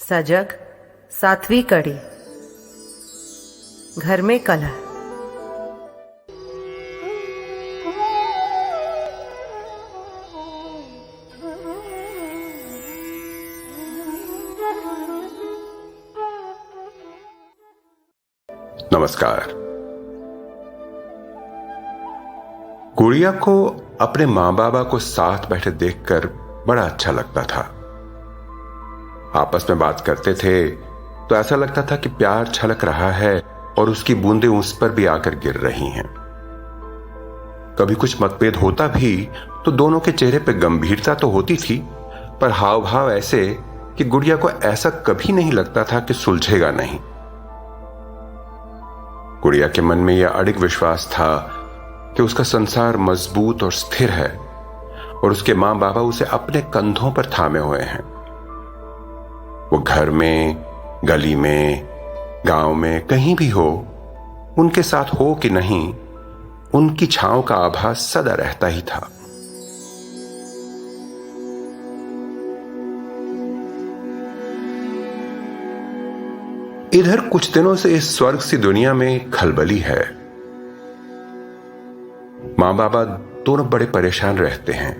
सजग 7वीं कड़ी। घर में कलह। नमस्कार। गुड़िया को अपने मां बाबा को साथ बैठे देखकर बड़ा अच्छा लगता था। आपस में बात करते थे तो ऐसा लगता था कि प्यार छलक रहा है और उसकी बूंदें उस पर भी आकर गिर रही हैं। कभी कुछ मतभेद होता भी तो दोनों के चेहरे पर गंभीरता तो होती थी, पर हाव भाव ऐसे कि गुड़िया को ऐसा कभी नहीं लगता था कि सुलझेगा नहीं। गुड़िया के मन में यह अडिग विश्वास था कि उसका संसार मजबूत और स्थिर है और उसके मां बाबा उसे अपने कंधों पर थामे हुए हैं। वो घर में, गली में, गांव में, कहीं भी हो, उनके साथ हो कि नहीं, उनकी छांव का आभास सदा रहता ही था। इधर कुछ दिनों से इस स्वर्ग सी दुनिया में खलबली है। मां बाबा दोनों बड़े परेशान रहते हैं।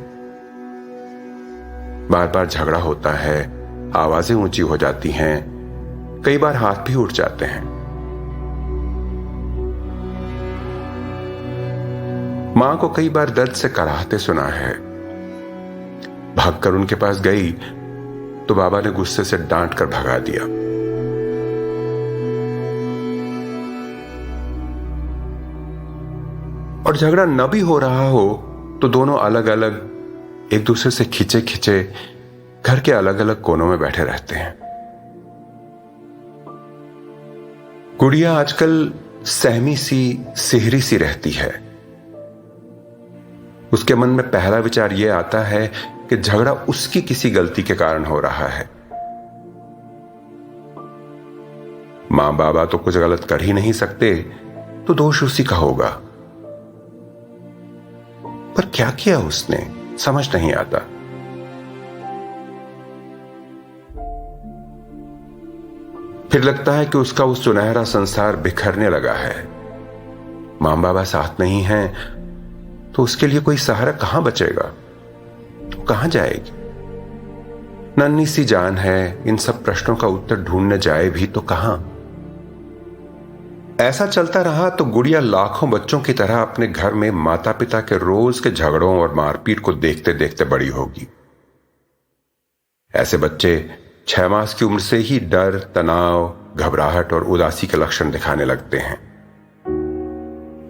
बार बार झगड़ा होता है, आवाजें ऊंची हो जाती हैं, कई बार हाथ भी उठ जाते हैं। मां को कई बार दर्द से कराहते सुना है। भागकर उनके पास गई तो बाबा ने गुस्से से डांट कर भगा दिया। और झगड़ा न भी हो रहा हो तो दोनों अलग अलग एक दूसरे से खिंचे खिंचे घर के अलग अलग कोनों में बैठे रहते हैं। गुड़िया आजकल सहमी सी, सिहरी सी रहती है। उसके मन में पहला विचार यह आता है कि झगड़ा उसकी किसी गलती के कारण हो रहा है। मां बाबा तो कुछ गलत कर ही नहीं सकते, तो दोष उसी का होगा। पर क्या किया उसने, समझ नहीं आता। फिर लगता है कि उसका वो सुनहरा संसार बिखरने लगा है। मां बाबा साथ नहीं हैं तो उसके लिए कोई सहारा कहां बचेगा, कहां जाएगी। नन्ही सी जान है, इन सब प्रश्नों का उत्तर ढूंढने जाए भी तो कहां। ऐसा चलता रहा तो गुड़िया लाखों बच्चों की तरह अपने घर में माता पिता के रोज के झगड़ों और मारपीट को देखते देखते बड़ी होगी। ऐसे बच्चे 6 मास की उम्र से ही डर, तनाव, घबराहट और उदासी के लक्षण दिखाने लगते हैं।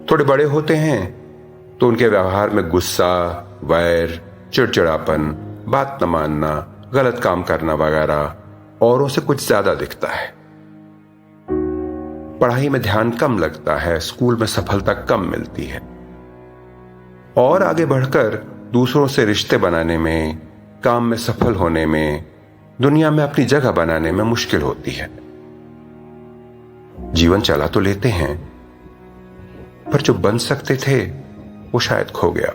थोड़े बड़े होते हैं तो उनके व्यवहार में गुस्सा, वैर, चिड़चिड़ापन, बात न मानना, गलत काम करना वगैरह औरों से कुछ ज्यादा दिखता है। पढ़ाई में ध्यान कम लगता है, स्कूल में सफलता कम मिलती है और आगे बढ़कर दूसरों से रिश्ते बनाने में, काम में सफल होने में, दुनिया में अपनी जगह बनाने में मुश्किल होती है। जीवन चला तो लेते हैं, पर जो बन सकते थे वो शायद खो गया।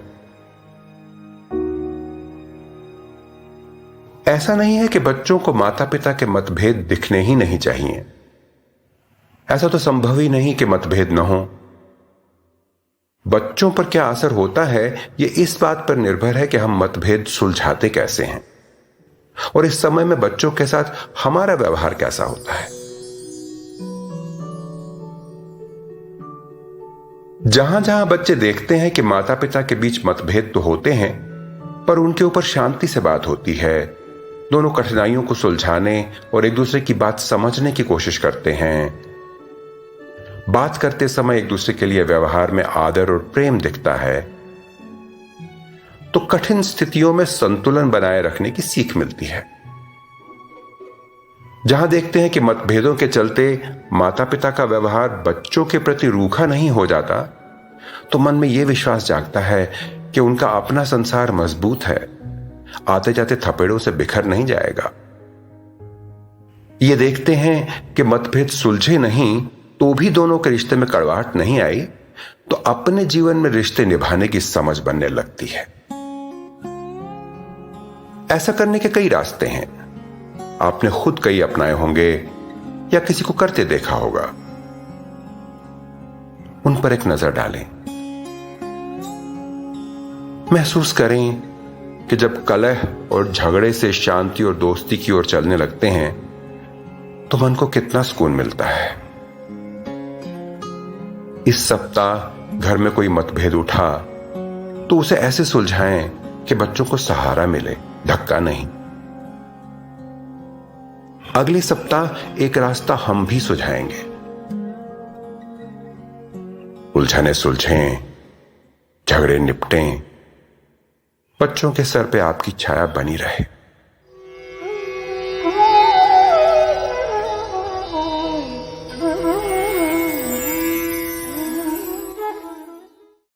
ऐसा नहीं है कि बच्चों को माता पिता के मतभेद दिखने ही नहीं चाहिए। ऐसा तो संभव ही नहीं कि मतभेद न हो। बच्चों पर क्या असर होता है यह इस बात पर निर्भर है कि हम मतभेद सुलझाते कैसे हैं और इस समय में बच्चों के साथ हमारा व्यवहार कैसा होता है। जहां जहां बच्चे देखते हैं कि माता पिता के बीच मतभेद तो होते हैं, पर उनके ऊपर शांति से बात होती है, दोनों कठिनाइयों को सुलझाने और एक दूसरे की बात समझने की कोशिश करते हैं, बात करते समय एक दूसरे के लिए व्यवहार में आदर और प्रेम दिखता है, तो कठिन स्थितियों में संतुलन बनाए रखने की सीख मिलती है। जहां देखते हैं कि मतभेदों के चलते माता पिता का व्यवहार बच्चों के प्रति रूखा नहीं हो जाता, तो मन में यह विश्वास जागता है कि उनका अपना संसार मजबूत है, आते जाते थपेड़ों से बिखर नहीं जाएगा। ये देखते हैं कि मतभेद सुलझे नहीं तो भी दोनों के रिश्ते में कड़वाहट नहीं आई, तो अपने जीवन में रिश्ते निभाने की समझ बनने लगती है। ऐसा करने के कई रास्ते हैं। आपने खुद कई अपनाए होंगे या किसी को करते देखा होगा। उन पर एक नजर डालें। महसूस करें कि जब कलह और झगड़े से शांति और दोस्ती की ओर चलने लगते हैं तो मन को कितना सुकून मिलता है। इस सप्ताह घर में कोई मतभेद उठा तो उसे ऐसे सुलझाएं कि बच्चों को सहारा मिले, धक्का नहीं। अगले सप्ताह एक रास्ता हम भी सुझाएंगे। उलझने सुलझें, झगड़े निपटें, बच्चों के सर पे आपकी छाया बनी रहे।